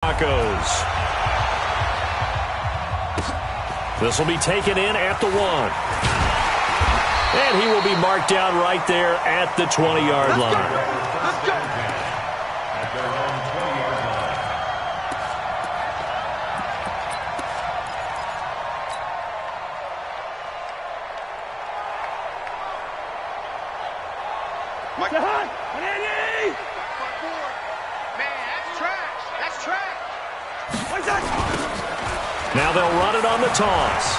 Broncos. This will be taken in at the 1. And he will be marked down right there at the 20-yard line. Let's go. At their own 20-yard line. Mike. Now they'll run it on the toss.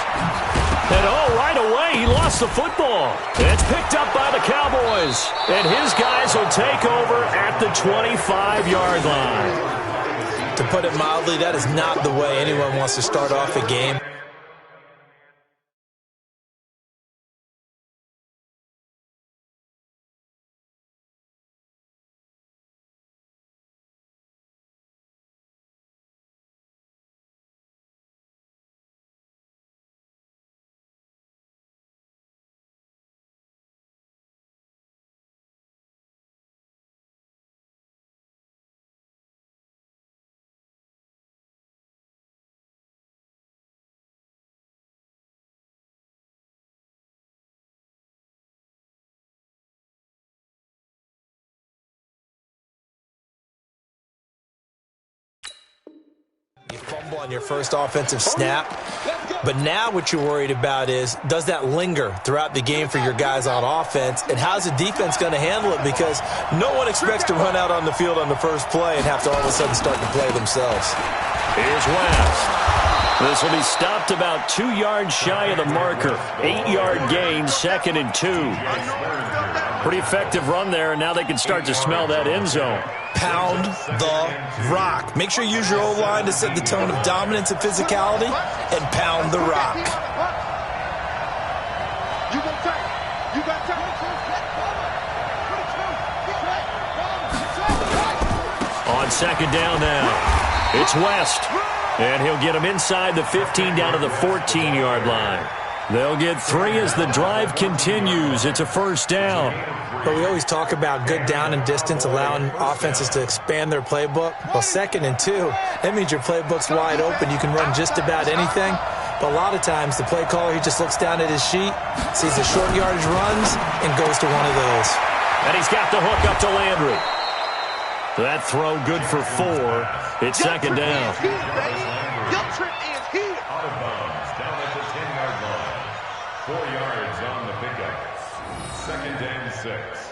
And, right away, he lost the football. It's picked up by the Cowboys. And his guys will take over at the 25-yard line. To put it mildly, that is not the way anyone wants to start off a game. You fumble on your first offensive snap, but now what you're worried about is, does that linger throughout the game for your guys on offense, and how's the defense going to handle it? Because no one expects to run out on the field on the first play and have to all of a sudden start to play themselves. Here's West. This will be stopped about 2 yards shy of the marker. 8-yard gain, 2nd and 2. Pretty effective run there, and now they can start to smell that end zone. Pound the rock. Make sure you use your O-line to set the tone of dominance and physicality, and pound the rock. You got time. You got time. On 2nd down now, it's West. And he'll get him inside the 15 down to the 14-yard line. They'll get 3 as the drive continues. It's a 1st down. But we always talk about good down and distance, allowing offenses to expand their playbook. Well, 2nd and 2, that means your playbook's wide open. You can run just about anything. But a lot of times, the play caller, he just looks down at his sheet, sees the short yardage runs, and goes to one of those. And he's got the hook up to Landry. That throw good for 4. It's 2nd down. Your trip is here. Out of bounds, down at the 10-yard line. 4 yards on the pickup. 2nd and 6.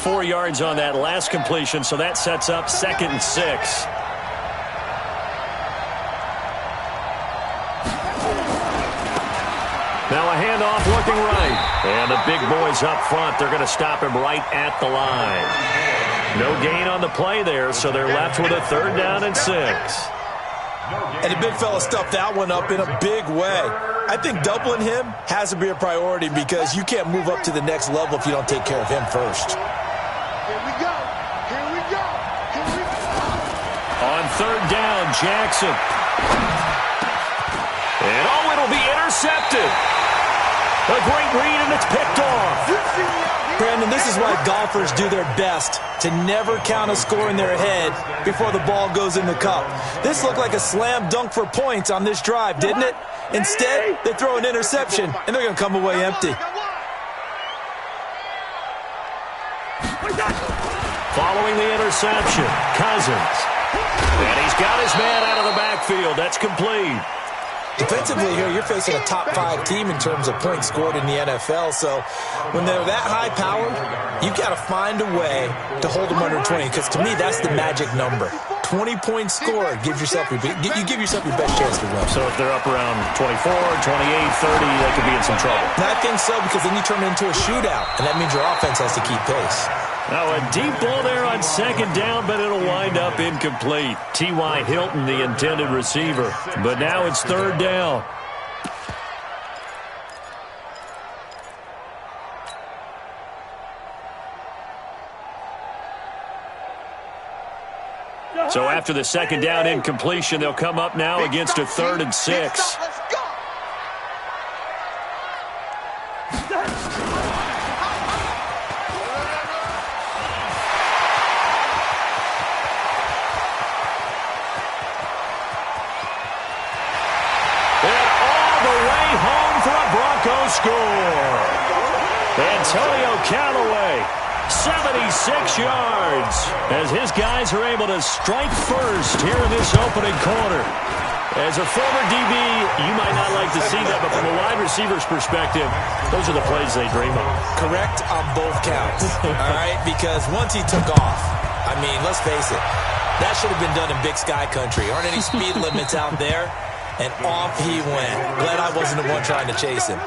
Four yards on that last completion, so that sets up 2nd and 6. Now a handoff looking right. And the big boys up front, they're going to stop him right at the line. No gain on the play there, so they're left with a 3rd down and 6. And the big fella stuffed that one up in a big way. I think doubling him has to be a priority because you can't move up to the next level if you don't take care of him first. Here we go. Here we go. Here we go. On 3rd down, Jackson. And it'll be intercepted. A great read, and it's picked off. Brandon, this is why golfers do their best to never count a score in their head before the ball goes in the cup. This looked like a slam dunk for points on this drive, didn't it? Instead, they throw an interception, and they're going to come away empty. Following the interception, Cousins. And he's got his man out of the backfield. That's complete. Defensively here, you're facing a top-5 team in terms of points scored in the NFL. So when they're that high-powered, you've got to find a way to hold them under 20. Because to me, that's the magic number. 20 points scored gives yourself you give yourself your best chance to win. So if they're up around 24, 28, 30, they could be in some trouble. And I think so, because then you turn it into a shootout, and that means your offense has to keep pace. Now a deep ball there on 2nd down, but it'll wind up incomplete. T.Y. Hilton, the intended receiver. But now it's 3rd down. So after the 2nd down incompletion, they'll come up now against a 3rd and 6. score. Antonio Callaway, 76 yards, as his guys are able to strike first here in this opening quarter. As a former DB, you might not like to see that, but from a wide receiver's perspective, those are the plays they dream of. Correct on both counts, all right? Because once he took off, I mean, let's face it, that should have been done in Big Sky Country. Aren't any speed limits out there? And off he went. Glad I wasn't the one trying to chase him.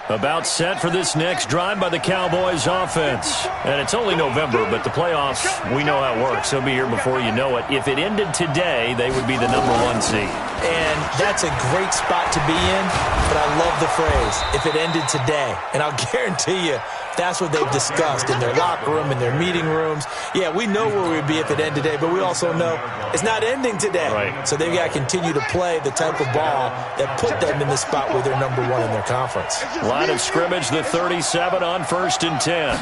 About set for this next drive by the Cowboys offense. And it's only November, but the playoffs, we know how it works. They'll be here before you know it. If it ended today, they would be the #1 seed. And that's a great spot to be in, but I love the phrase, if it ended today. And I'll guarantee you, that's what they've discussed in their locker room, in their meeting rooms. Yeah, we know where we'd be if it ended today, but we also know it's not ending today. Right. So they've got to continue to play the type of ball that put them in the spot where they're #1 in their conference. Line of scrimmage, the 37 on 1st and 10.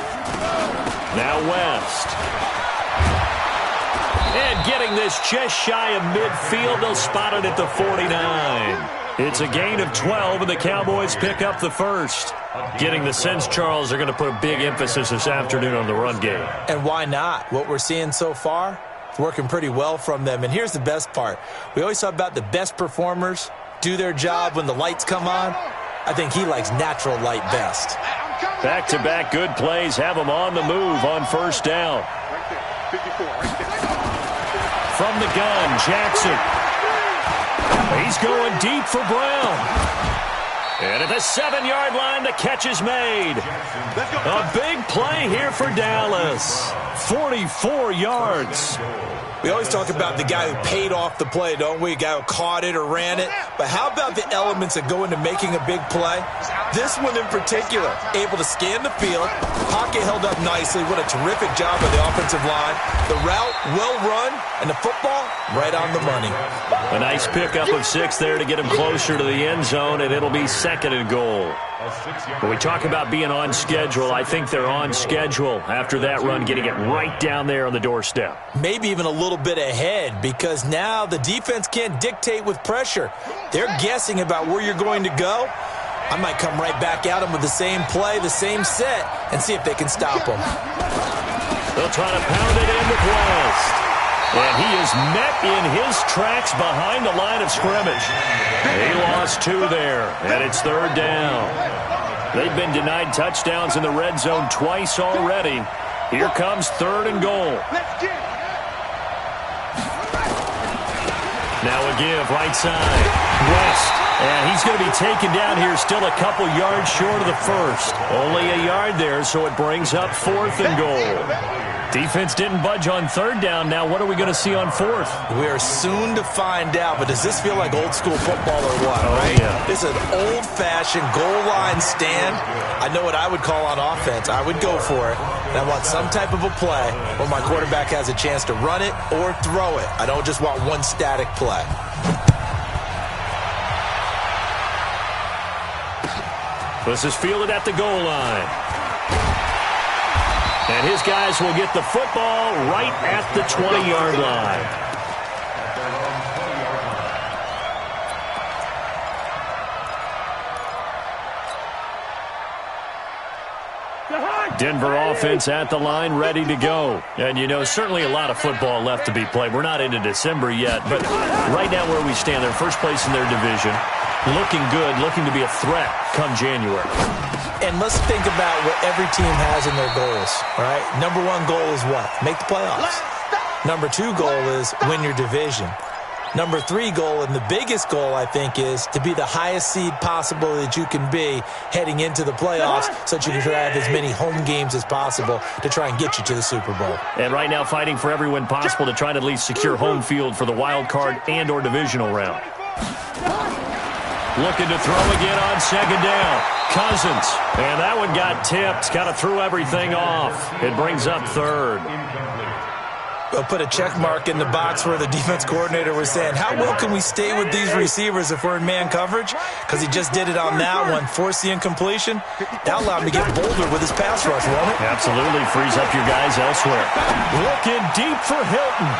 Now West. And getting this just shy of midfield, they'll spot it at the 49. It's a gain of 12, and the Cowboys pick up the first. Getting the sense, Charles, they're going to put a big emphasis this afternoon on the run game. And why not? What we're seeing so far, it's working pretty well from them. And here's the best part. We always talk about the best performers do their job when the lights come on. I think he likes natural light best. Back-to-back good plays have him on the move on 1st down. From the gun, Jackson. He's going deep for Brown. And at the 7-yard line, the catch is made. A big play here for Dallas. 44 yards. We always talk about the guy who paid off the play, don't we? A guy who caught it or ran it. But how about the elements that go into making a big play? This one in particular, able to scan the field, pocket held up nicely. What a terrific job by the offensive line. The route, well run, and the football, right on the money. A nice pickup of 6 there to get him closer to the end zone, and it'll be 2nd and goal. When we talk about being on schedule, I think they're on schedule after that run, getting it right down there on the doorstep. Maybe even a little bit ahead, because now the defense can't dictate with pressure. They're guessing about where you're going to go. I might come right back at them with the same play, the same set, and see if they can stop them. They'll try to pound it in with West. And he is met in his tracks behind the line of scrimmage. He lost 2 there, and it's 3rd down. They've been denied touchdowns in the red zone twice already. Here comes 3rd and goal. Now a give, right side. West. And he's going to be taken down here, still a couple yards short of the first. Only a yard there, so it brings up 4th and goal. Defense didn't budge on 3rd down. Now what are we going to see on 4th? We are soon to find out, but does this feel like old school football or what, right? Yeah. This is an old-fashioned goal line stand. I know what I would call on offense. I would go for it. And I want some type of a play where my quarterback has a chance to run it or throw it. I don't just want one static play. This is fielded at the goal line. And his guys will get the football right at the 20-yard line. Denver offense at the line, ready to go. And, you know, certainly a lot of football left to be played. We're not into December yet, but right now where we stand, they're first place in their division. Looking good, looking to be a threat come January. And let's think about what every team has in their goals, all right? Number 1 goal is what? Make the playoffs. Number 2 goal is win your division. Number 3 goal, and the biggest goal, I think, is to be the highest seed possible that you can be heading into the playoffs so that you can have as many home games as possible to try and get you to the Super Bowl. And right now fighting for every win possible to try to at least secure home field for the wild card and or divisional round. Looking to throw again on 2nd down. Cousins. And that one got tipped. Kind of threw everything off. It brings up 3rd. We'll put a check mark in the box where the defense coordinator was saying, how well can we stay with these receivers if we're in man coverage? Because he just did it on that one, forced the incompletion. That allowed him to get bolder with his pass rush, won't it? Absolutely. Frees up your guys elsewhere. Looking deep for Hilton.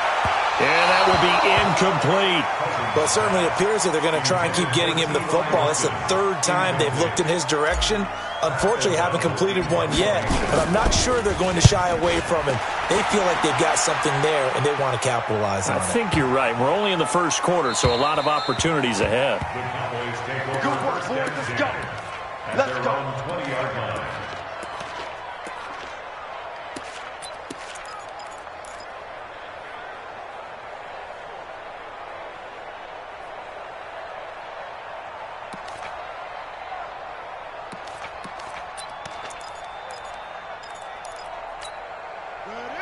And that will be incomplete. Well, it certainly appears that they're going to try and keep getting him the football. It's the third time they've looked in his direction. Unfortunately, haven't completed one yet, but I'm not sure they're going to shy away from him. They feel like they've got something there, and they want to capitalize on it. I think you're right. We're only in the first quarter, so a lot of opportunities ahead. Good work, boys. Let's go. Let's go. 20-yard line.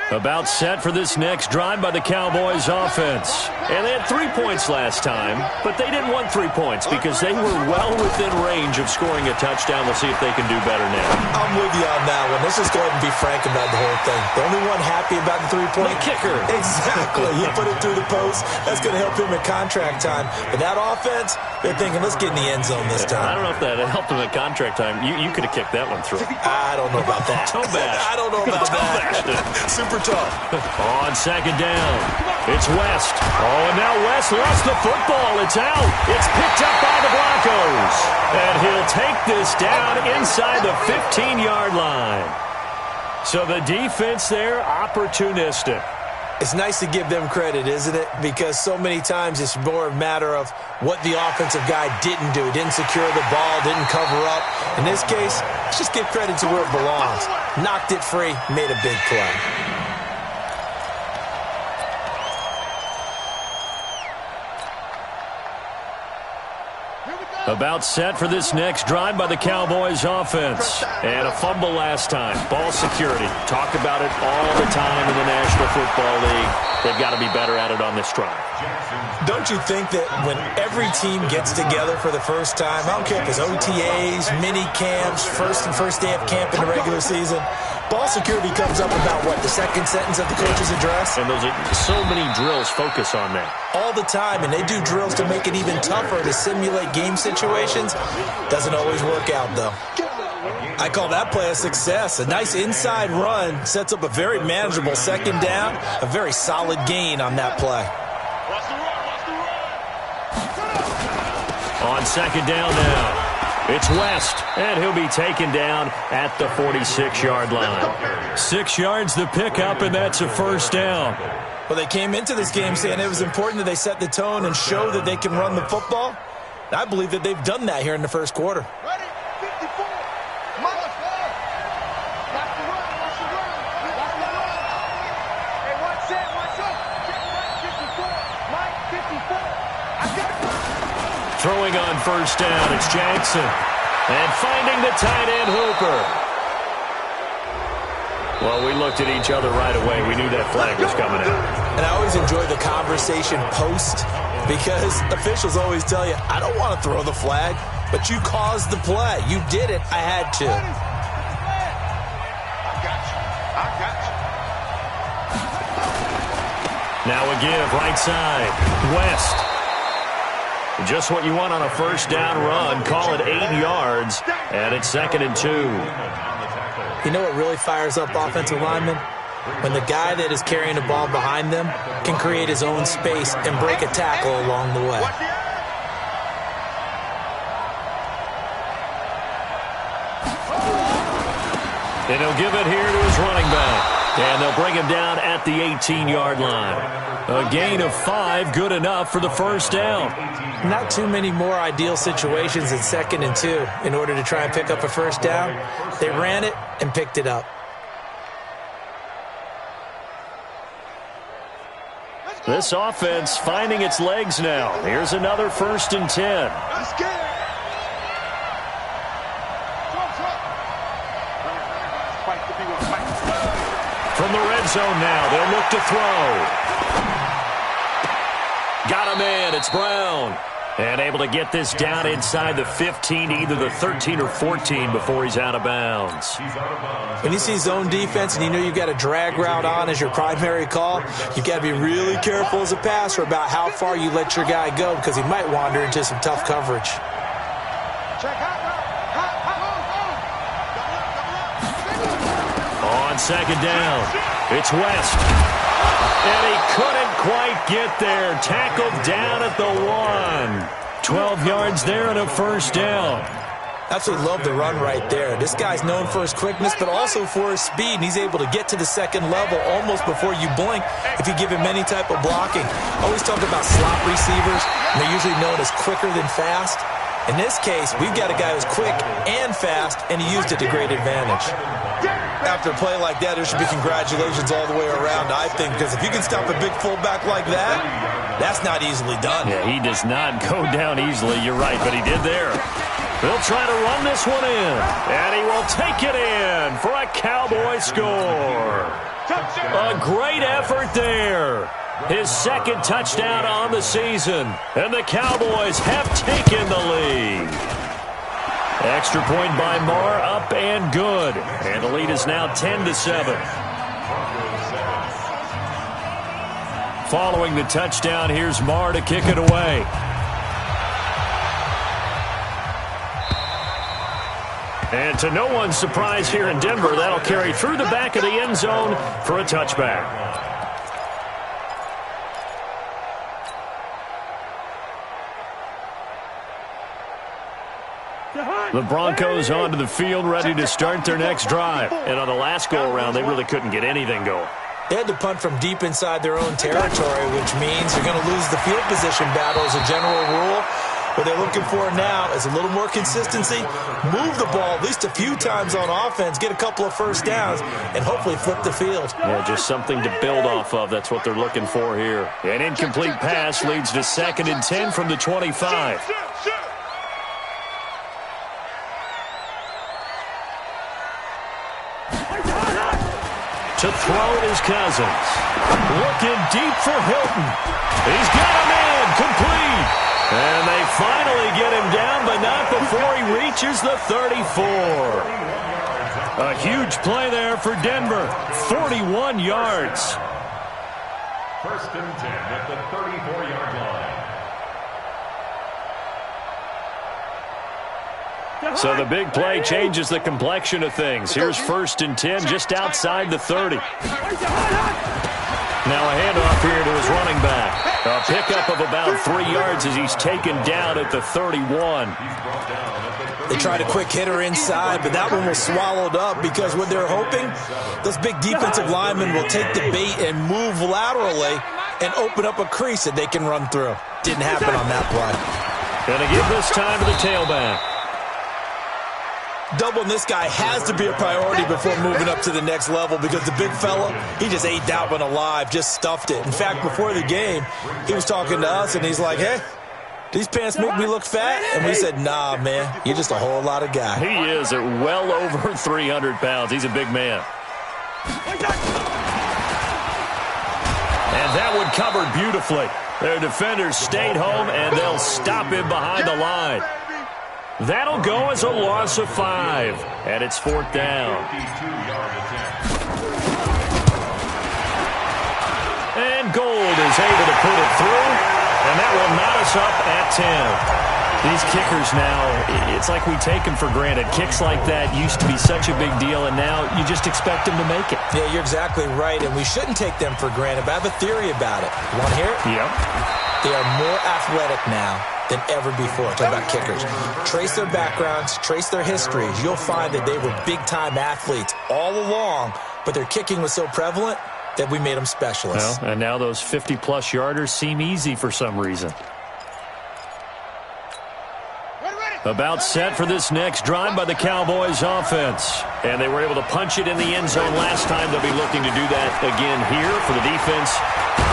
About set for this next drive by the Cowboys offense. And they had 3 points last time, but they didn't want 3 points because they were well within range of scoring a touchdown. We'll see if they can do better now. I'm with you on that one. Let's just go ahead and be frank about the whole thing. The only one happy about the 3-point kicker. Exactly. He put it through the post. That's going to help him at contract time. But that offense, they're thinking, let's get in the end zone this time. I don't know if that helped him at contract time. You could have kicked that one through. I don't know about that. Toe bash. I don't know about that. Super tough. On second down, it's West. Oh, and now West lost the football. It's out. It's picked up by the Broncos. And he'll take this down inside the 15-yard line. So the defense there, opportunistic. It's nice to give them credit, isn't it? Because so many times it's more a matter of what the offensive guy didn't do. Didn't secure the ball, didn't cover up. In this case, let's just give credit to where it belongs. Knocked it free, made a big play. About set for this next drive by the Cowboys offense. And a fumble last time. Ball security. Talk about it all the time in the National Football League. They've got to be better at it on this drive. Don't you think that when every team gets together for the first time, I don't care if it's OTAs, mini camps, first day of camp in the regular season, ball security comes up about, what, the second sentence of the coach's address? And those are so many drills focus on that. All the time, and they do drills to make it even tougher to simulate game situations. Doesn't always work out, though. I call that play a success. A nice inside run sets up a very manageable second down, a very solid gain on that play. On second down now, it's West, and he'll be taken down at the 46-yard line. 6 yards the pickup, and that's a first down. Well, they came into this game saying it was important that they set the tone and show that they can run the football. I believe that they've done that here in the first quarter. Ready? 54. Watch the run. Watch the run. Watch the run. Hey, watch it. Watch it. Mike 54. Mike 54. I got it. Throwing on first down, it's Jackson. And finding the tight end Hooper. Well, we looked at each other right away. We knew that flag was coming out. And I always enjoy the conversation post because officials always tell you, I don't want to throw the flag, but you caused the play. You did it. I had to. I got you. I got you. Now a give, right side. West. Just what you want on a first down run. Call it 8 yards, and it's 2nd and 2. You know what really fires up offensive linemen? When the guy that is carrying the ball behind them can create his own space and break a tackle along the way. And he'll give it here to his running back. And they'll bring him down at the 18-yard line. A gain of 5, good enough for the first down. Not too many more ideal situations in 2nd and 2 in order to try and pick up a first down. They ran it and picked it up. This offense finding its legs now. Here's another 1st and 10. Let's get it. From the red zone now, they'll look to throw. Got a man, it's Brown. And able to get this down inside the 15, either the 13 or 14 before he's out of bounds. When you see zone defense and you know you've got a drag route on as your primary call, you've got to be really careful as a passer about how far you let your guy go because he might wander into some tough coverage. On second down, it's West. And he couldn't quite get there. Tackled down at the 1. 12 yards there and a first down. Absolutely love the run right there. This guy's known for his quickness, but also for his speed, and he's able to get to the second level almost before you blink if you give him any type of blocking. Always talk about slot receivers, and they're usually known as quicker than fast. In this case, we've got a guy who's quick and fast, and he used it to great advantage. After a play like that, there should be congratulations all the way around, I think, because if you can stop a big fullback like that, that's not easily done. Yeah, he does not go down easily, you're right, but he did there. He'll try to run this one in, and he will take it in for a Cowboy score. A great effort there. His second touchdown on the season, and the Cowboys have taken the lead. Extra point by Marr, up and good. And the lead is now 10-7. Following the touchdown, here's Marr to kick it away. And to no one's surprise here in Denver, that'll carry through the back of the end zone for a touchback. The Broncos onto the field, ready to start their next drive. And on the last go-around, they really couldn't get anything going. They had to punt from deep inside their own territory, which means you're going to lose the field position battle as a general rule. What they're looking for now is a little more consistency, move the ball at least a few times on offense, get a couple of first downs, and hopefully flip the field. Yeah, just something to build off of. That's what they're looking for here. An incomplete pass leads to 2nd and 10 from the 25. To throw it is Cousins. Looking deep for Hilton. He's got him in. Complete. And they finally get him down, but not before he reaches the 34. A huge play there for Denver. 41 yards. 1st and 10 at the 34-yard line. So the big play changes the complexion of things. Here's 1st and 10 just outside the 30. Now a handoff here to his running back. A pickup of about 3 yards as he's taken down at the 31. They tried a quick hitter inside, but that one was swallowed up because what they're hoping, those big defensive linemen will take the bait and move laterally and open up a crease that they can run through. Didn't happen on that play. Going to give this time to the tailback. Doubling this guy has to be a priority before moving up to the next level because the big fella, he just ate that one alive, just stuffed it. In fact, before the game, he was talking to us, and he's like, hey, these pants make me look fat? And we said, nah, man, you're just a whole lot of guy. He is at well over 300 pounds. He's a big man. And that one covered beautifully. Their defenders stayed home, and they'll stop him behind the line. That'll go as a loss of 5, and it's 4th down. And Gold is able to put it through, and that will knot us up at 10. These kickers now, it's like we take them for granted. Kicks like that used to be such a big deal, and now you just expect them to make it. Yeah, you're exactly right, and we shouldn't take them for granted, but I have a theory about it. You want to hear it? Yep. They are more athletic now than ever before. Talk about kickers. Trace their backgrounds, trace their histories. You'll find that they were big-time athletes all along, but their kicking was so prevalent that we made them specialists. Well, and now those 50-plus yarders seem easy for some reason. About set for this next drive by the Cowboys offense. And they were able to punch it in the end zone last time. They'll be looking to do that again here for the defense.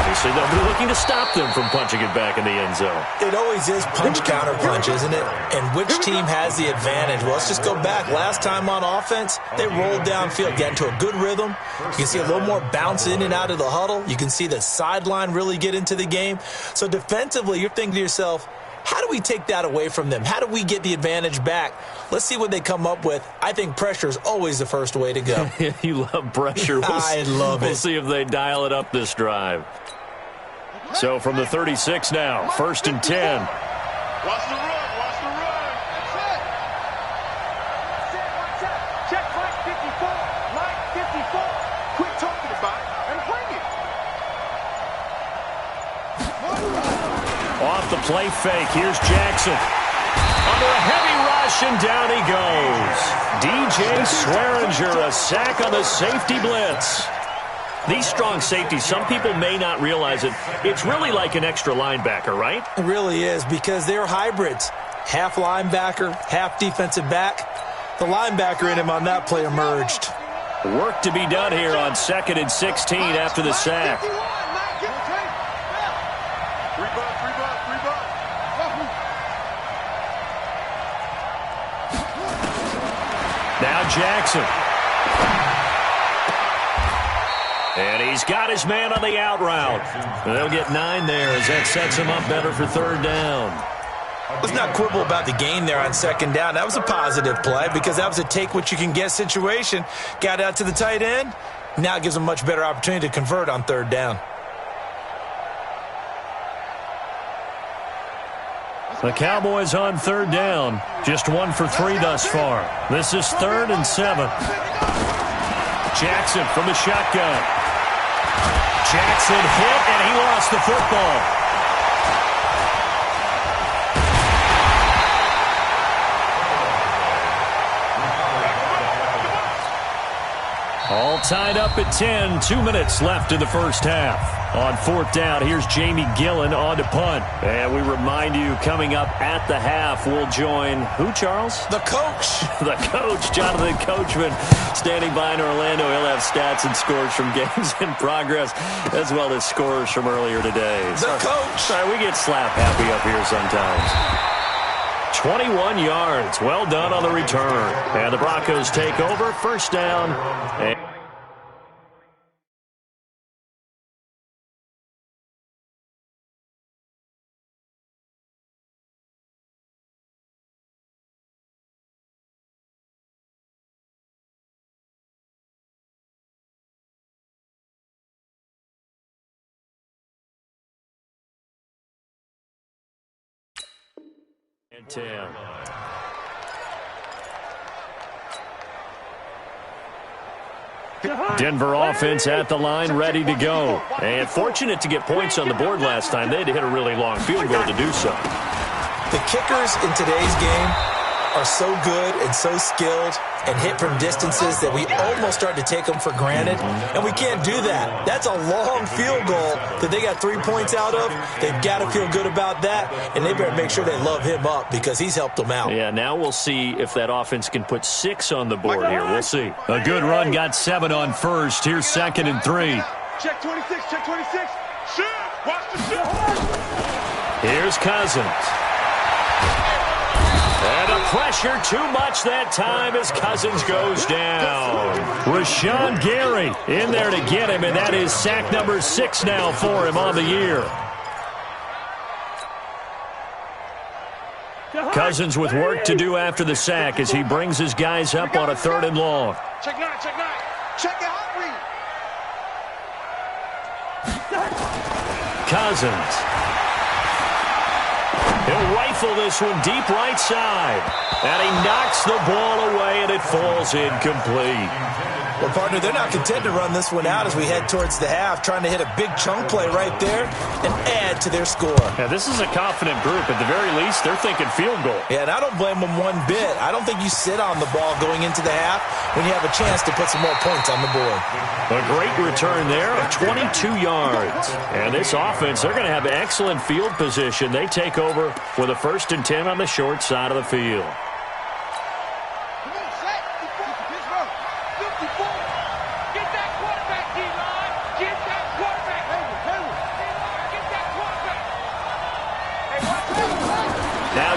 Obviously, they'll be looking to stop them from punching it back in the end zone. It always is punch-counter-punch, isn't it? And which team has the advantage? Well, let's just go back. Last time on offense, they rolled downfield, got into a good rhythm. You can see a little more bounce in and out of the huddle. You can see the sideline really get into the game. So defensively, you're thinking to yourself, how do we take that away from them? How do we get the advantage back? Let's see what they come up with. I think pressure is always the first way to go. You love pressure. I love it. We'll see if they dial it up this drive. So from the 36 now, 1st and 10. Watch the run. Watch the run. Check Mike 54. Mike 54. Quit talking about it and bring it. play fake. Here's Jackson. Under a heavy rush, and down he goes. DJ Swearinger, a sack on the safety blitz. These strong safeties, some people may not realize it. It's really like an extra linebacker, right? It really is, because they're hybrids. Half linebacker, half defensive back. The linebacker in him on that play emerged. Work to be done here on 2nd and 16 after the sack. Now Jackson. And he's got his man on the out route. They'll get 9 there as that sets him up better for 3rd down. Let's not quibble about the gain there on 2nd down. That was a positive play because that was a take-what-you-can-get situation. Got out to the tight end. Now it gives him a much better opportunity to convert on 3rd down. The Cowboys on 3rd down. Just 1 for 3 thus far. This is 3rd and 7. Jackson from the shotgun. Jackson hit, and he lost the football. All tied up at 10. 2 minutes left in the first half. On 4th down, here's Jamie Gillen on to punt. And we remind you, coming up at the half, we'll join who, Charles? The coach. The coach, Jonathan Coachman, standing by in Orlando. He'll have stats and scores from games in progress, as well as scores from earlier today. The coach. Sorry, we get slap happy up here sometimes. 21 yards. Well done on the return. And the Broncos take over. 1st down. And and 10. Denver offense at the line, ready to go. And fortunate to get points on the board last time. They had to hit a really long field goal to do so. The kickers in today's game are so good and so skilled and hit from distances that we almost start to take them for granted, and we can't do that. That's a long field goal that they got 3 points out of. They've got to feel good about that, and they better make sure they love him up because he's helped them out. Yeah, now we'll see if that offense can put 6 on the board here. We'll see. A good run, got 7 on 1st. Here's 2nd and 3. Check 26, check 26. Shoot! Watch the shoot! Here's Cousins. And the pressure too much that time as Cousins goes down. Rashawn Gary in there to get him, and that is sack number 6 now for him on the year. Cousins with work to do after the sack as he brings his guys up on a 3rd and long. Check 9, check 9. Check it out, read. Cousins. He'll rifle this one deep right side. And he knocks the ball away, and it falls incomplete. Well, partner, they're not content to run this one out as we head towards the half, trying to hit a big chunk play right there and add to their score. Yeah, this is a confident group. At the very least, they're thinking field goal. Yeah, and I don't blame them one bit. I don't think you sit on the ball going into the half when you have a chance to put some more points on the board. A great return there of 22 yards. And this offense, they're going to have excellent field position. They take over with a 1st and 10 on the short side of the field.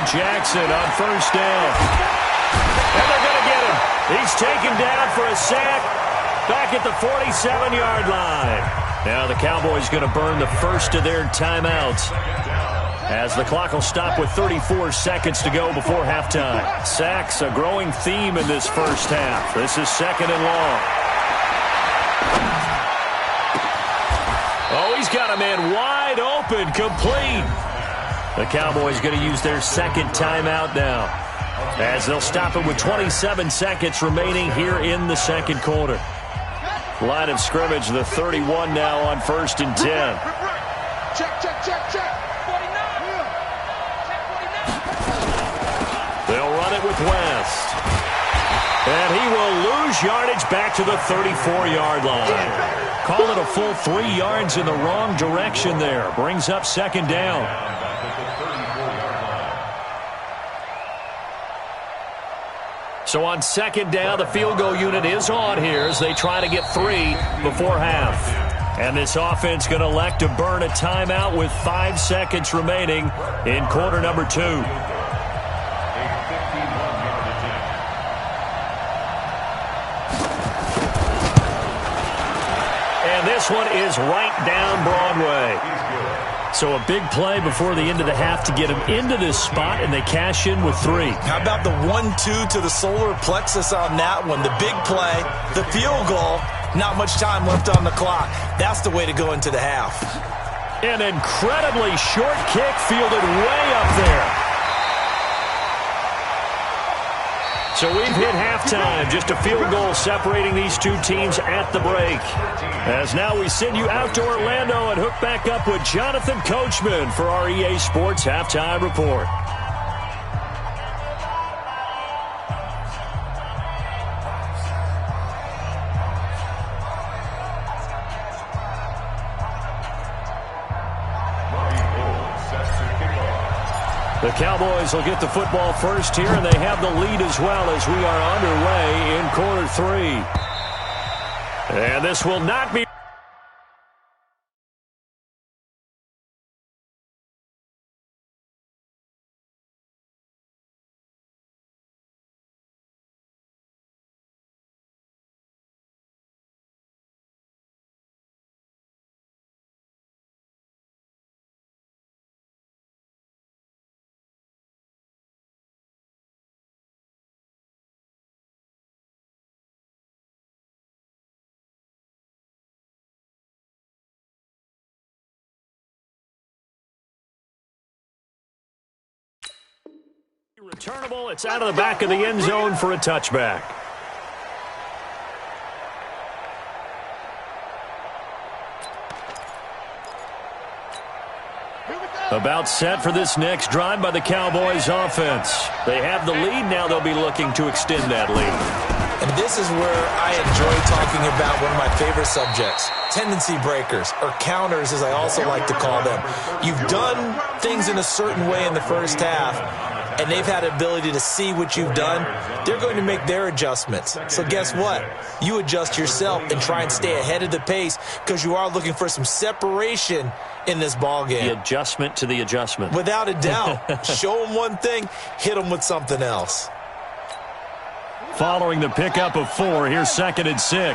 Jackson on 1st down. And they're going to get him. He's taken down for a sack back at the 47-yard line. Now the Cowboys going to burn the first of their timeouts as the clock will stop with 34 seconds to go before halftime. Sacks, a growing theme in this first half. This is 2nd and long. Oh, he's got a man wide open, complete. The Cowboys going to use their 2nd timeout now as they'll stop it with 27 seconds remaining here in the 2nd quarter. Line of scrimmage, the 31 now on 1st and 10. Check, check, check, check. 49. Northwest. And he will lose yardage back to the 34-yard line. Call it a full 3 yards in the wrong direction there. Brings up second down. So on second down, the field goal unit is on here as they try to get 3 before half. And this offense going to elect to burn a timeout with 5 seconds remaining in quarter number 2. And this one is right down Broadway. So a big play before the end of the half to get him into this spot, and they cash in with 3. How about the 1-2 to the solar plexus on that one? The big play, the field goal, not much time left on the clock. That's the way to go into the half. An incredibly short kick fielded way up there. So we've hit halftime, just a field goal separating these two teams at the break. As now we send you out to Orlando and hook back up with Jonathan Coachman for our EA Sports Halftime Report. The Cowboys will get the football first here, and they have the lead as well as we are underway in quarter 3. And this will not be... returnable. It's out of the back of the end zone for a touchback. About set for this next drive by the Cowboys offense. They have the lead. Now they'll be looking to extend that lead. And this is where I enjoy talking about one of my favorite subjects, tendency breakers, or counters as I also like to call them. You've done things in a certain way in the first half, and they've had the ability to see what you've done. They're going to make their adjustments. So guess what? You adjust yourself and try and stay ahead of the pace because you are looking for some separation in this ball game. The adjustment to the adjustment. Without a doubt. Show them one thing, hit them with something else. Following the pickup of 4, here's 2nd and 6. Watch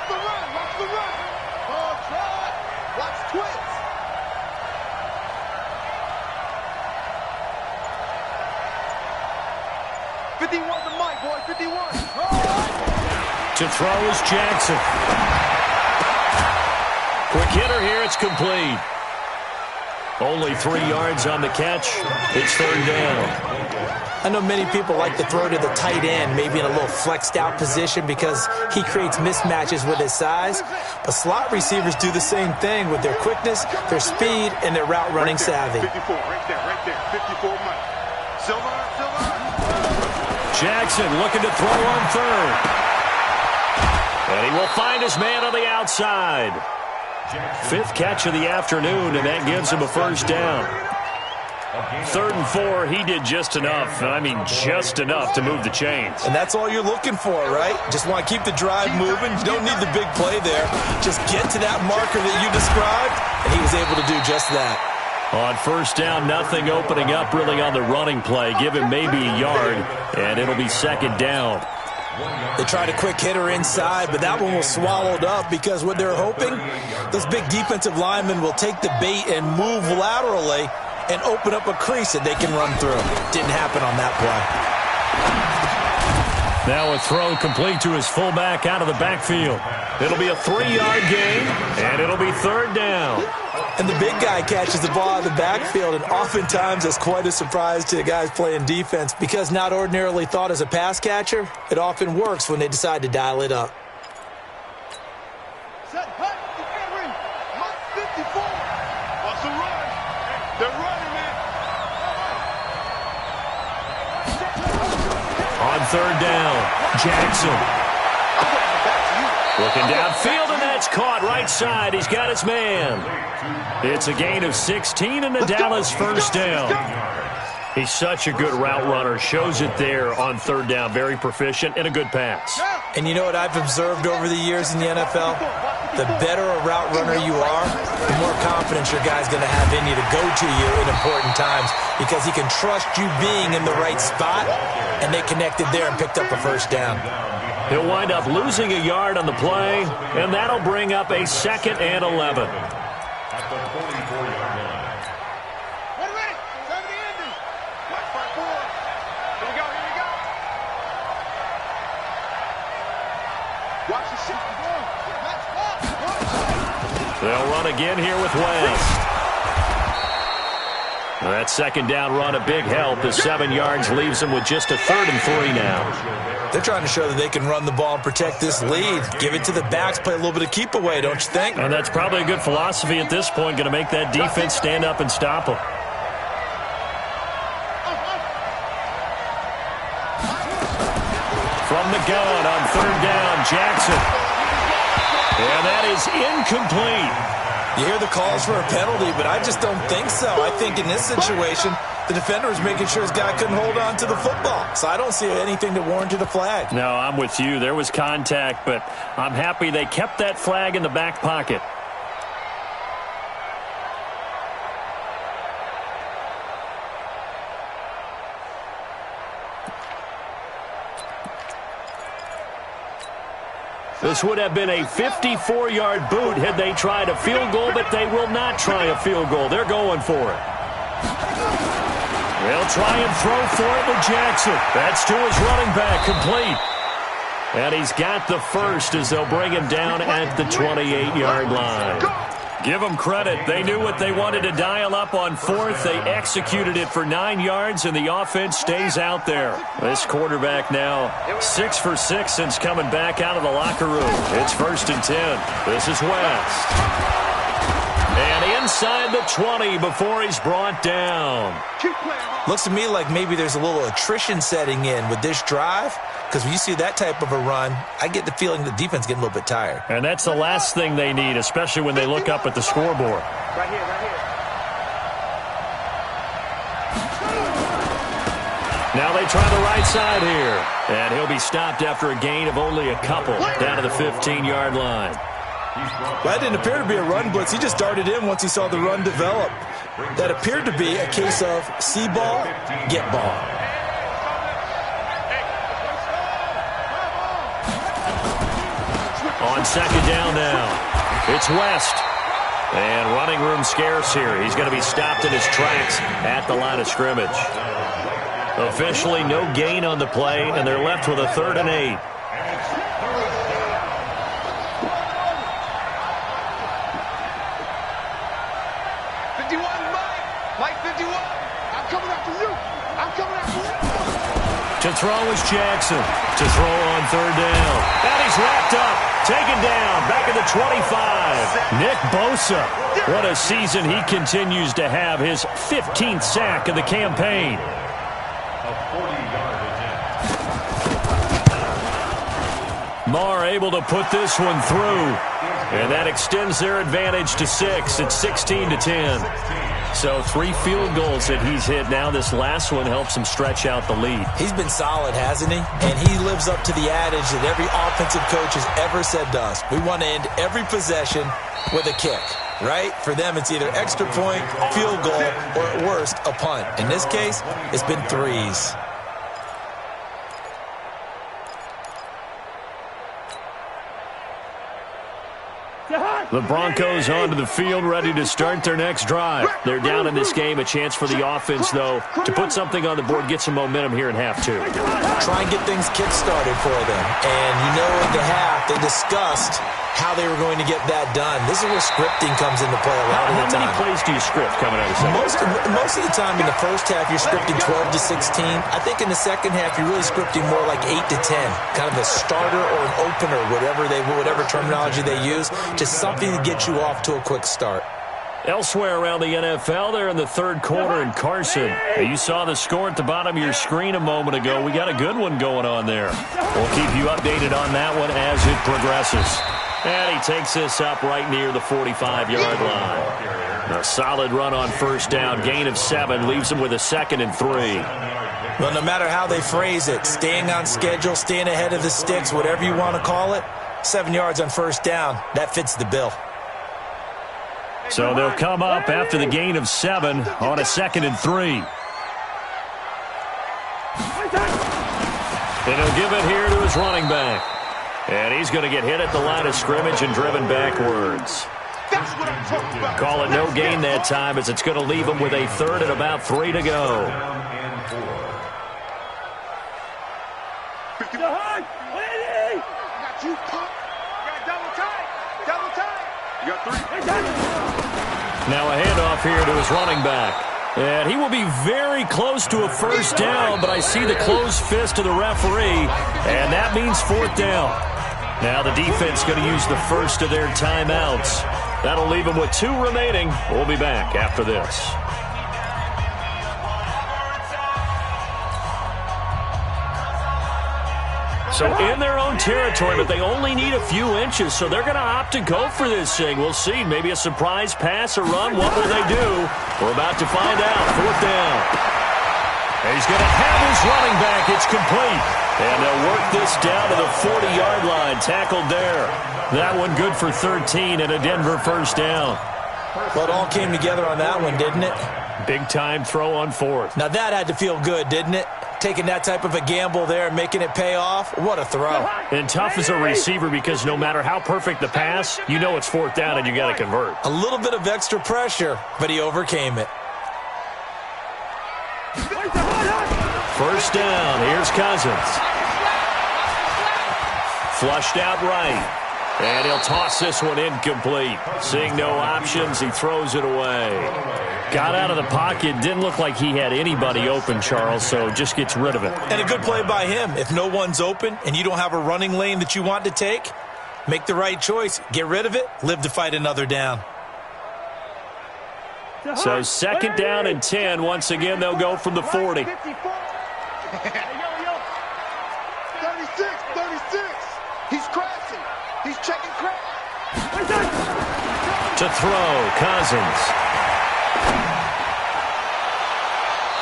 the run, watch the run. Oh, try. Watch twits. $51 to Mike, boy, 51. To throw is Jackson. Quick hitter here, it's complete. Only 3 yards on the catch. It's 3rd down. I know many people like to throw to the tight end, maybe in a little flexed out position because he creates mismatches with his size. But slot receivers do the same thing with their quickness, their speed, and their route running savvy. 54, right there, 54 Mike. Silver. Jackson looking to throw on 3rd. And he will find his man on the outside. 5th catch of the afternoon, and that gives him a 1st down. 3rd and 4, he did just enough. I mean, just enough to move the chains. And that's all you're looking for, right? Just want to keep the drive moving. You don't need the big play there. Just get to that marker that you described, and he was able to do just that. On 1st down, nothing opening up really on the running play. Give him maybe a yard, and it'll be 2nd down. They tried a quick hitter inside, but that one was swallowed up because what they're hoping, those big defensive linemen will take the bait and move laterally and open up a crease that they can run through. Didn't happen on that play. Now a throw complete to his fullback out of the backfield. It'll be a 3-yard gain, and it'll be 3rd down. And the big guy catches the ball out of the backfield, and oftentimes it's quite a surprise to the guys playing defense because not ordinarily thought as a pass catcher, it often works when they decide to dial it up. Set, hut, Henry. Mike 54. What's the run? They're running, man. On third down, Jackson. Looking downfield, and that's caught right side. He's got his man. It's a gain of 16 and a Dallas first down. He's such a good route runner. Shows it there on third down. Very proficient and a good pass. And you know what I've observed over the years in the NFL? The better a route runner you are, the more confidence your guy's going to have in you to go to you in important times because he can trust you being in the right spot, and they connected there and picked up a first down. He'll wind up losing a yard on the play, and that'll bring up a 2nd and 11. At the 44-yard line. They'll run again here with West. That second down run, a big help. The 7 yards leaves them with just a 3rd and 3 now. They're trying to show that they can run the ball and protect this lead. Give it to the backs, play a little bit of keep away, don't you think? And that's probably a good philosophy at this point, going to make that defense stand up and stop them. From the gun on third down, Jackson. And that is incomplete. You hear the calls for a penalty, but I just don't think so. I think in this situation, the defender was making sure his guy couldn't hold on to the football. So I don't see anything that warranted a flag. No, I'm with you. There was contact, but I'm happy they kept that flag in the back pocket. This would have been a 54-yard boot had they tried a field goal, but they will not try a field goal. They're going for it. They'll try and throw for it to Jackson. That's to his running back, complete. And he's got the first as they'll bring him down at the 28-yard line. Give them credit. They knew what they wanted to dial up on 4th. They executed it for 9 yards, and the offense stays out there. This quarterback now 6 for 6 since coming back out of the locker room. It's 1st and 10. This is West. And inside the 20 before he's brought down. Looks to me like maybe there's a little attrition setting in with this drive. Because when you see that type of a run, I get the feeling the defense getting a little bit tired. And that's the last thing they need, especially when they look up at the scoreboard. Right here, right here. Now they try the right side here. And he'll be stopped after a gain of only a couple down to the 15-yard line. That didn't appear to be a run blitz. He just darted in once he saw the run develop. That appeared to be a case of see ball, get ball. On second down now, it's West. And running room scarce here. He's going to be stopped in his tracks at the line of scrimmage. Officially no gain on the play, and they're left with a 3rd and 8. To throw is Jackson. To throw on third down. And he's wrapped up. Taken down. Back at the 25. Nick Bosa. What a season he continues to have. His 15th sack of the campaign. A 40-yard attempt. Marr able to put this one through. And that extends their advantage to 6. It's 16-10. So 3 field goals that he's hit now. This last one helps him stretch out the lead. He's been solid, hasn't he? And he lives up to the adage that every offensive coach has ever said to us. We want to end every possession with a kick, right? For them, it's either extra point, field goal, or at worst, a punt. In this case, it's been 3s. The Broncos onto the field, ready to start their next drive. They're down in this game. A chance for the offense, though, to put something on the board, get some momentum here in half 2. Try and get things kick-started for them. And you know in the half, they discussed how they were going to get that done. This is where scripting comes into play a lot of the time. How many plays do you script coming out of the second? Most of the time in the first half, you're scripting 12 to 16. I think in the second half, you're really scripting more like 8 to 10. Kind of a starter or an opener, whatever terminology they use, just something to get you off to a quick start. Elsewhere around the NFL, they're in the third quarter in Carson. You saw the score at the bottom of your screen a moment ago. We got a good one going on there. We'll keep you updated on that one as it progresses. And he takes this up right near the 45-yard line. A solid run on first down. Gain of 7 leaves him with a 2nd and 3. Well, no matter how they phrase it, staying on schedule, staying ahead of the sticks, whatever you want to call it, 7 yards on first down, that fits the bill. So they'll come up after the gain of 7 on a 2nd and 3. And he'll give it here to his running back. And he's going to get hit at the line of scrimmage and driven backwards. That's what I'm talking about. Call it no gain that time as it's going to leave him with a 3rd and about 3 to go. Got you, punk. You got double tight. Double tight. You got 3. Now a handoff here to his running back. And he will be very close to a first down, but I see the closed fist of the referee, and that means 4th down. Now the defense going to use the first of their timeouts. That'll leave them with 2 remaining. We'll be back after this. So in their own territory, but they only need a few inches, so they're going to opt to go for this thing. We'll see. Maybe a surprise pass or run. What will they do? We're about to find out. 4th down. And he's going to have his running back. It's complete. And they'll work this down to the 40-yard line. Tackled there. That one good for 13 and a Denver first down. Well, it all came together on that one, didn't it? Big-time throw on 4th. Now that had to feel good, didn't it? Taking that type of a gamble there and making it pay off. What a throw. And tough as a receiver because no matter how perfect the pass, you know it's 4th down and you got to convert. A little bit of extra pressure, but he overcame it. First down. Here's Cousins. Flushed out right. And he'll toss this one incomplete. Seeing no options, he throws it away. Got out of the pocket. Didn't look like he had anybody open, Charles, so just gets rid of it. And a good play by him. If no one's open and you don't have a running lane that you want to take, make the right choice. Get rid of it. Live to fight another down. So 2nd down and 10. Once again, they'll go from the 40. 36, 36. He's crashing. He's checking crack. To throw, Cousins.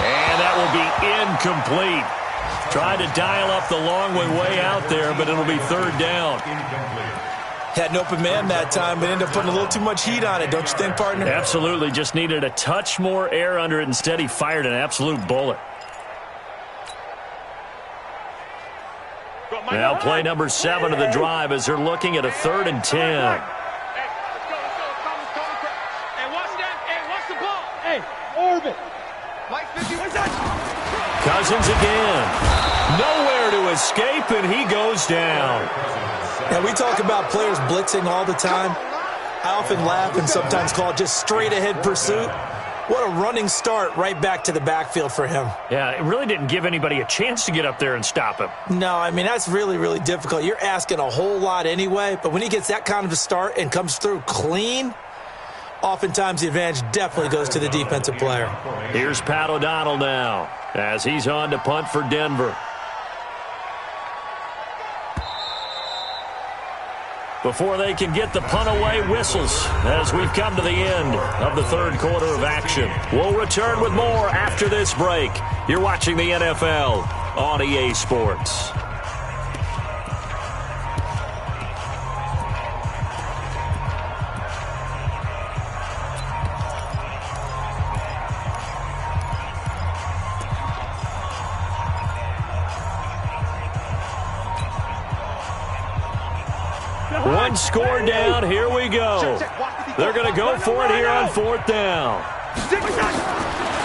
And that will be incomplete. Tried to dial up the long way out there, but it'll be 3rd down. Had an open man that time, but ended up putting a little too much heat on it, don't you think, partner? Absolutely. Just needed a touch more air under it. Instead, he fired an absolute bullet. Now play number 7 of the drive as they're looking at a 3rd and 10. Hey, let's go. Hey, watch that. Hey, watch the ball. Hey, orbit. Mike 50. Cousins again. Nowhere to escape, and he goes down. Now, we talk about players blitzing all the time. I often laugh and sometimes call it just straight-ahead pursuit. What a running start right back to the backfield for him. Yeah, it really didn't give anybody a chance to get up there and stop him. No, I mean, that's really, really difficult. You're asking a whole lot anyway, but when he gets that kind of a start and comes through clean, oftentimes the advantage definitely goes to the defensive player. Here's Pat O'Donnell now as he's on to punt for Denver. Before they can get the punt away, whistles as we've come to the end of the 3rd quarter of action. We'll return with more after this break. You're watching the NFL on EA Sports. One score down. Here we go. They're going to go for it here on 4th down.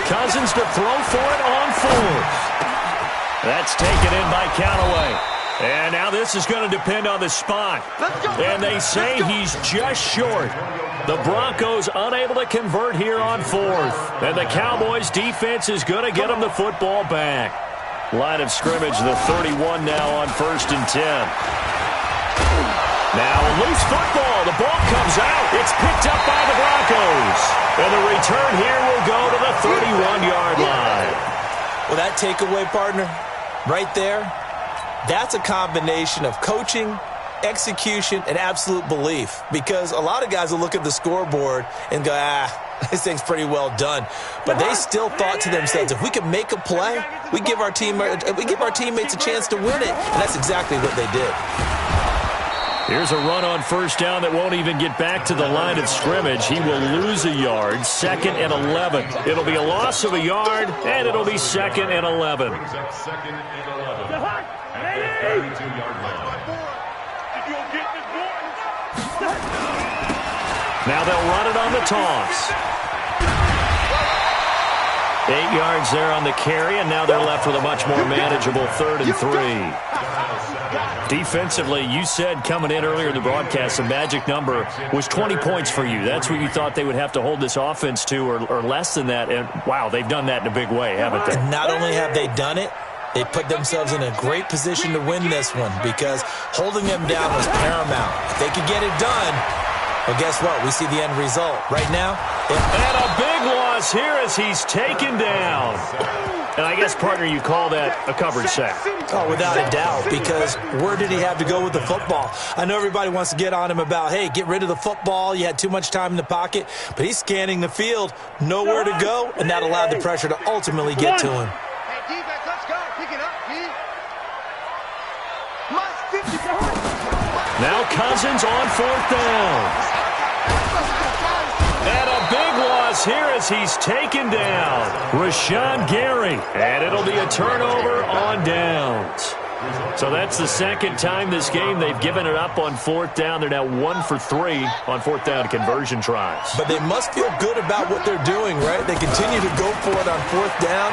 Cousins to throw for it on 4th. That's taken in by Callaway. And now this is going to depend on the spot. And they say he's just short. The Broncos unable to convert here on 4th. And the Cowboys defense is going to get them the football back. Line of scrimmage, the 31 now on 1st and 10. Now a loose football. The ball comes out. It's picked up by the Broncos. And the return here will go to the 31-yard line. Well, that takeaway, partner, right there, that's a combination of coaching, execution, and absolute belief. Because a lot of guys will look at the scoreboard and go, this thing's pretty well done. But they still thought to themselves, if we can make a play, we give our teammates a chance to win it. And that's exactly what they did. Here's a run on first down that won't even get back to the line of scrimmage. He will lose a yard, 2nd and 11. It'll be a loss of a yard, and it'll be 2nd and 11. Brings up 2nd and 11 at the 32-yard line. Now they'll run it on the toss. 8 yards there on the carry, and now they're left with a much more manageable 3rd and 3. Defensively, you said coming in earlier in the broadcast, the magic number was 20 points for you. That's what you thought they would have to hold this offense to, or less than that. And, wow, they've done that in a big way, haven't they? And not only have they done it, they put themselves in a great position to win this one because holding them down was paramount. If they could get it done, well, guess what? We see the end result. Right now, and a big loss here as he's taken down. And I guess, partner, you call that a coverage sack. Oh, without a doubt, because where did he have to go with the football? I know everybody wants to get on him about, hey, get rid of the football. You had too much time in the pocket. But he's scanning the field, nowhere to go, and that allowed the pressure to ultimately get to him. Hey, defense, let's go. Pick it up, D. Now Cousins on 4th down. And a big loss here as he's taken down. Rashawn Gary. And it'll be a turnover on downs. So that's the second time this game they've given it up on 4th down. They're now 1 for 3 on 4th down conversion tries. But they must feel good about what they're doing, right? They continue to go for it on 4th down.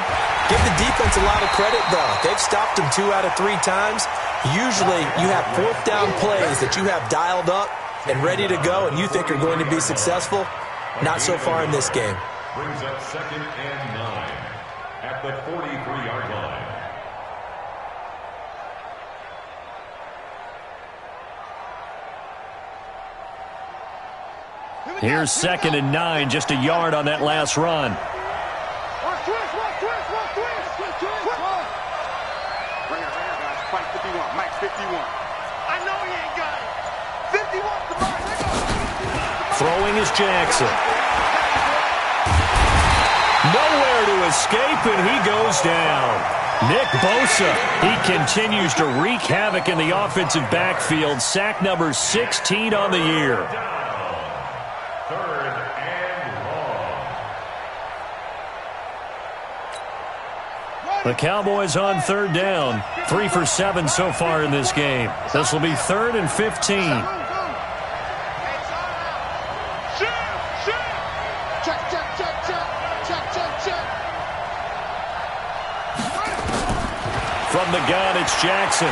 Give the defense a lot of credit, though. They've stopped them 2 out of 3 times. Usually you have 4th down plays that you have dialed up and ready to go and you think are going to be successful. Not so far in this game. Brings up 2nd and 9 at the 43-yard line. Here's 2nd and 9, just a yard on that last run. Watch twist. Bring it, guys. Fight 51. Max 51. I know he ain't got it. 51's the ball. Throwing is Jackson. Nowhere to escape, and he goes down. Nick Bosa, he continues to wreak havoc in the offensive backfield. Sack number 16 on the year. Third and long. The Cowboys on 3rd down. 3 for 7 so far in this game. This will be 3rd and 15. From the gun, it's Jackson.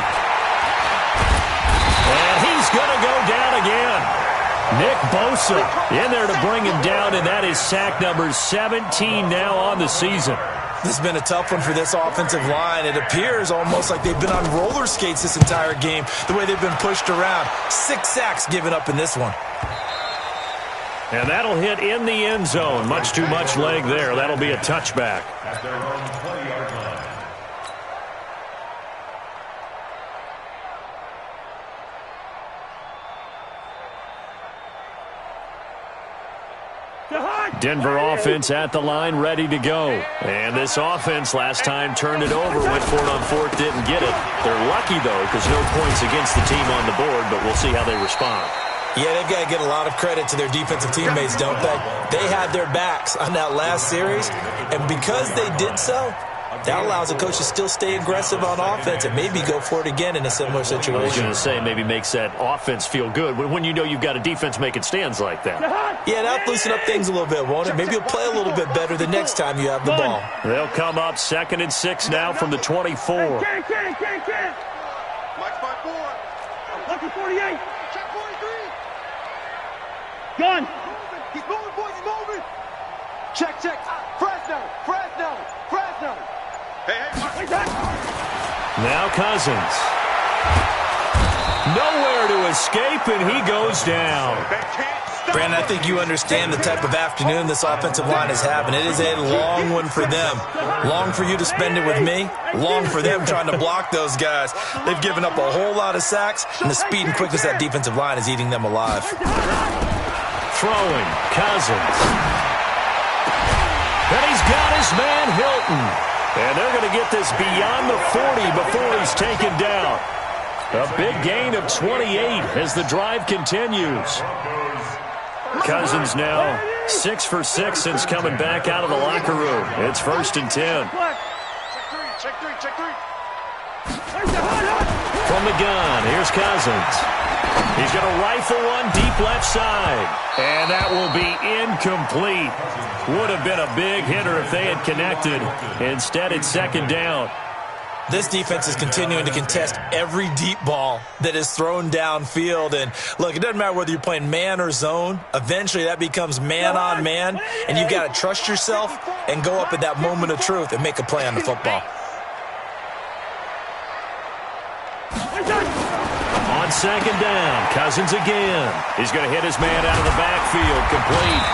And he's going to go down again. Nick Bosa in there to bring him down, and that is sack number 17 now on the season. This has been a tough one for this offensive line. It appears almost like they've been on roller skates this entire game, the way they've been pushed around. 6 sacks given up in this one. And that'll hit in the end zone. Much too much leg there. That'll be a touchback. At their own 20-yard line. Denver offense at the line, ready to go. And this offense last time turned it over, went for it on 4th, didn't get it. They're lucky, though, because no points against the team on the board, but we'll see how they respond. Yeah, they've got to get a lot of credit to their defensive teammates, don't they? They had their backs on that last series, and because they did so, that allows the coach to still stay aggressive on offense and maybe go for it again in a similar situation. I was going to say maybe makes that offense feel good when you know you've got a defense making stands like that. Yeah, that'll loosen up things a little bit, won't it? Maybe you'll play a little bit better the next time you have the ball. They'll come up 2nd and 6 now from the 24. Mike's by 4. Lucky 48. Check 43. Gun. He's moving, boys. He's moving. Check. Fresno. Hey. Now Cousins. Nowhere to escape, and he goes down. Brandon, I think you understand the type of afternoon this offensive line is having. It is a long one for them. Long for you to spend it with me. Long for them trying to block those guys. They've given up a whole lot of sacks, and the speed and quickness of that defensive line is eating them alive. Throwing, Cousins. And he's got his man Hilton. And they're going to get this beyond the 40 before he's taken down. A big gain of 28 as the drive continues. Cousins now 6 for 6 since coming back out of the locker room. It's 1st and 10. Check three. From the gun, here's Cousins. He's going to rifle one deep left side. And that will be incomplete. Would have been a big hitter if they had connected. Instead, it's 2nd down. This defense is continuing to contest every deep ball that is thrown downfield. And, look, it doesn't matter whether you're playing man or zone. Eventually, that becomes man on man. And you've got to trust yourself and go up at that moment of truth and make a play on the football. On 2nd down, Cousins again. He's going to hit his man out of the backfield, complete.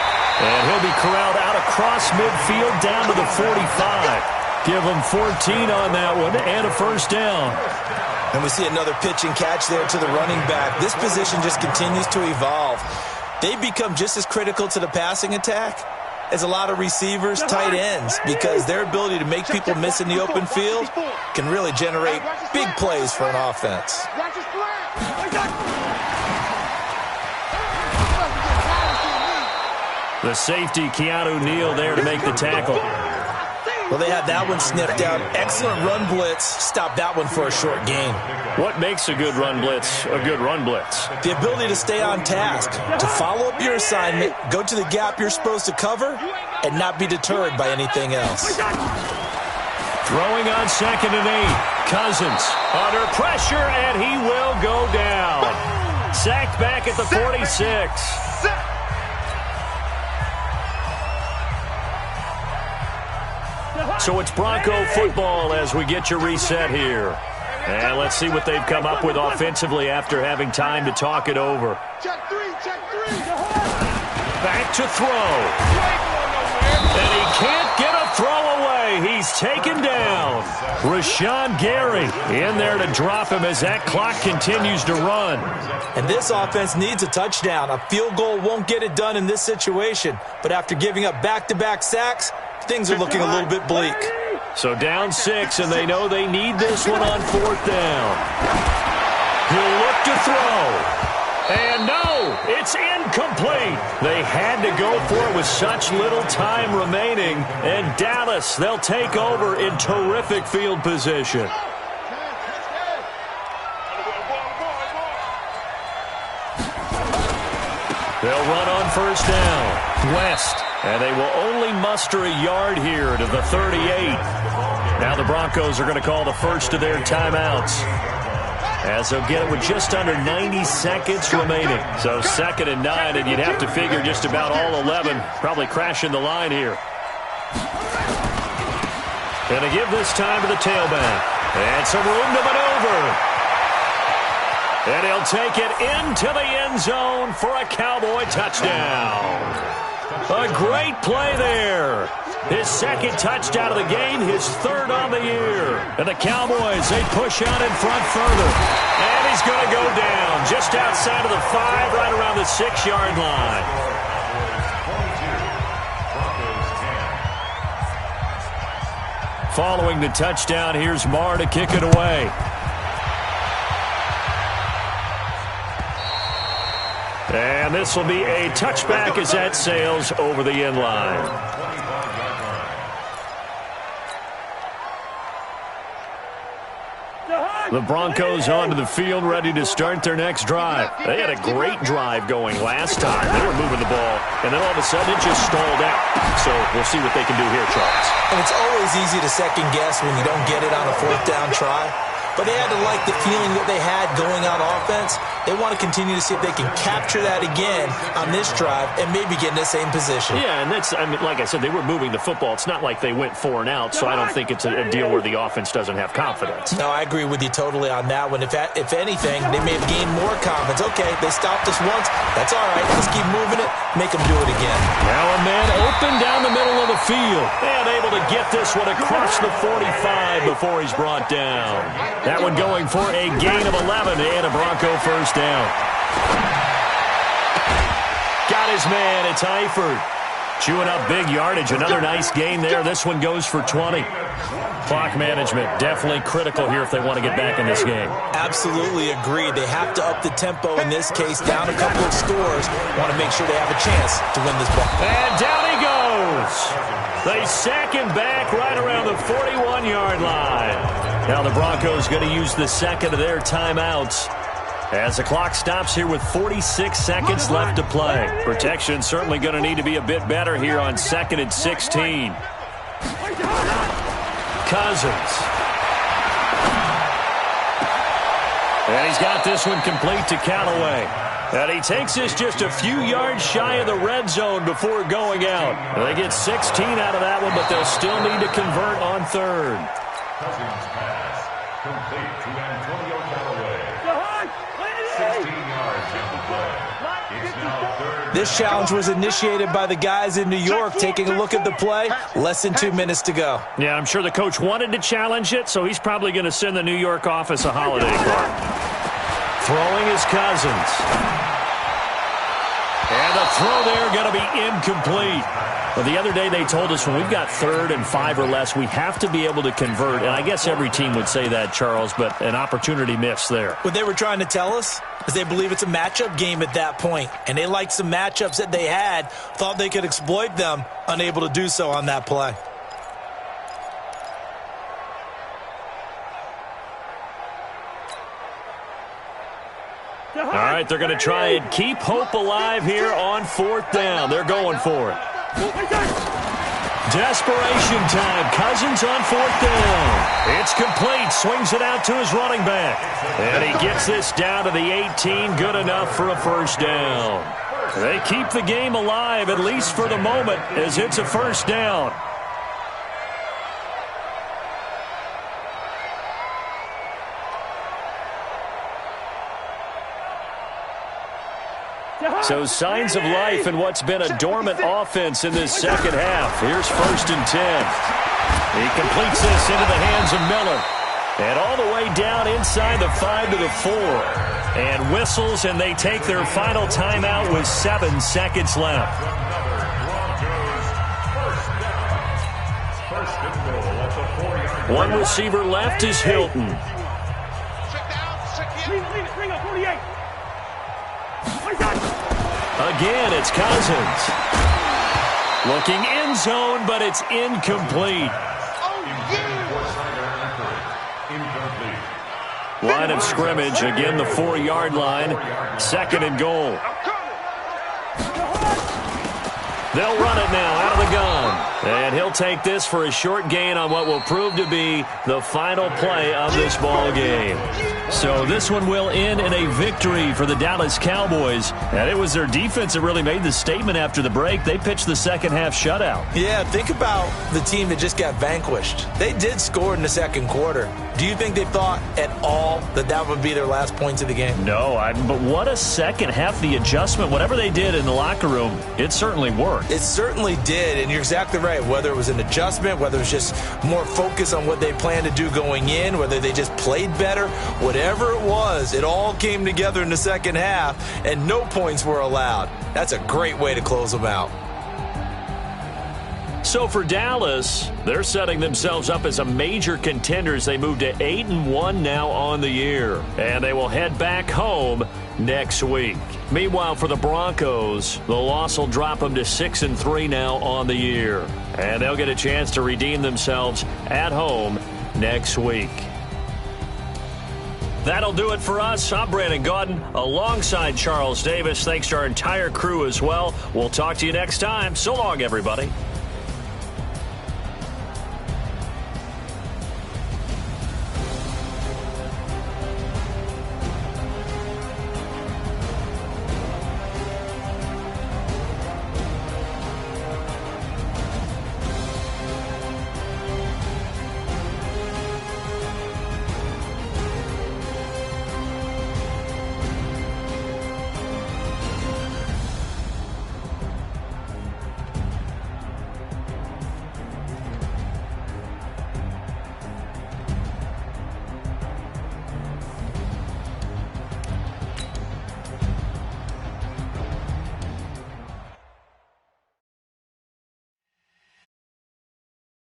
And he'll be corralled out across midfield down to the 45. Give him 14 on that one and a 1st down. And we see another pitch and catch there to the running back. This position just continues to evolve. They become just as critical to the passing attack as a lot of receivers, tight ends, because their ability to make people miss in the open field can really generate big plays for an offense. The safety, Keanu Neal, there to make the tackle. Well, they had that one sniffed out. Excellent run blitz. Stop that one for a short gain. What makes a good run blitz a good run blitz? The ability to stay on task, to follow up your assignment, go to the gap you're supposed to cover, and not be deterred by anything else. Throwing on 2nd and 8. Cousins under pressure, and he will go down. Sacked back at the 46. So it's Bronco football as we get your reset here. And let's see what they've come up with offensively after having time to talk it over. Check three. Back to throw. And he can't get a throw away. He's taken down. Rashawn Gary in there to drop him as that clock continues to run. And this offense needs a touchdown. A field goal won't get it done in this situation. But after giving up back-to-back sacks, things are looking a little bit bleak. So down 6, and they know they need this one on 4th down. He'll look to throw. And no, it's incomplete. They had to go for it with such little time remaining. And Dallas, they'll take over in terrific field position. They'll run on 1st down. West. And they will only muster a yard here to the 38. Now the Broncos are going to call the first of their timeouts, as they'll get it with just under 90 seconds remaining. So 2nd and 9, and you'd have to figure just about all 11 probably crashing the line here. Going to give this time to the tailback. And some room to maneuver. And he'll take it into the end zone for a Cowboy touchdown. A great play there. His 2nd touchdown of the game, his 3rd on the year. And the Cowboys, they push out in front further. And he's going to go down just outside of the 5, right around the 6-yard line. Following the touchdown, here's Marr to kick it away. And this will be a touchback as that sails over the end line. The Broncos onto the field, ready to start their next drive. They had a great drive going last time. They were moving the ball, and then all of a sudden it just stalled out. So we'll see what they can do here, Charles. And it's always easy to second guess when you don't get it on a 4th down try. but they had to like the feeling that they had going out offense. They want to continue to see if they can capture that again on this drive and maybe get in the same position. Yeah, and that's, I mean, like I said, they were moving the football. It's not like they went 4 and out, so I don't think it's a deal where the offense doesn't have confidence. No, I agree with you totally on that one. If anything, they may have gained more confidence. Okay, they stopped us once. That's all right. Let's keep moving it. Make them do it again. Now a man open down the middle of the field. And able to get this one across the 45 before he's brought down. That one going for a gain of 11 and a Bronco first down. Got his man. It's Eifert. Chewing up big yardage. Another nice gain there. This one goes for 20. Clock management definitely critical here if they want to get back in this game. Absolutely agreed. They have to up the tempo in this case, down a couple of scores. Want to make sure they have a chance to win this ball. And down he goes. They sack him back right around the 41-yard line. Now the Broncos going to use the second of their timeouts as the clock stops here with 46 seconds left to play. Protection certainly going to need to be a bit better here on 2nd and 16. Cousins. And he's got this one complete to Callaway. And he takes this just a few yards shy of the red zone before going out. They get 16 out of that one, but they'll still need to convert on 3rd. Cousins pass complete to Antonio Callaway. 16 yards on the play. It's now 3rd. This challenge was initiated by the guys in New York. Taking a look at the play, less than 2 minutes to go. Yeah, I'm sure the coach wanted to challenge it, so he's probably going to send the New York office a holiday card. Throwing is Cousins. And the throw there going to be incomplete. Well, the other day they told us when we've got 3rd and 5 or less, we have to be able to convert. And I guess every team would say that, Charles, but an opportunity missed there. What they were trying to tell us is they believe it's a matchup game at that point. And they liked some matchups that they had, thought they could exploit them, unable to do so on that play. All right, they're going to try and keep hope alive here on 4th down. They're going for it. Desperation time. Cousins on 4th down. It's complete. Swings it out to his running back. And he gets this down to the 18. Good enough for a first down. They keep the game alive, at least for the moment, as it's a first down. So signs of life in what's been a dormant offense in this second half. Here's 1st and 10. He completes this into the hands of Miller. And all the way down inside the 5 to the 4. And whistles, and they take their final timeout with 7 seconds left. One receiver left is Hilton. Again, it's Cousins. Looking end zone, but it's incomplete. Line of scrimmage, again the 4-yard line. 2nd and goal. They'll run it now out of the gun. And he'll take this for a short gain on what will prove to be the final play of this ball game. So this one will end in a victory for the Dallas Cowboys. And it was their defense that really made the statement after the break. They pitched the second half shutout. Yeah, think about the team that just got vanquished. They did score in the second quarter. Do you think they thought at all that that would be their last points of the game? No, but what a second half. The adjustment, whatever they did in the locker room, it certainly worked. It certainly did, and you're exactly right. Whether it was an adjustment, whether it was just more focus on what they planned to do going in, whether they just played better, whatever it was, it all came together in the second half, and no points were allowed. That's a great way to close them out. So for Dallas, they're setting themselves up as a major contender as they move to 8-1 now on the year. And they will head back home next week. Meanwhile, for the Broncos, the loss will drop them to 6-3 now on the year. And they'll get a chance to redeem themselves at home next week. That'll do it for us. I'm Brandon Gaudin alongside Charles Davis. Thanks to our entire crew as well. We'll talk to you next time. So long, everybody.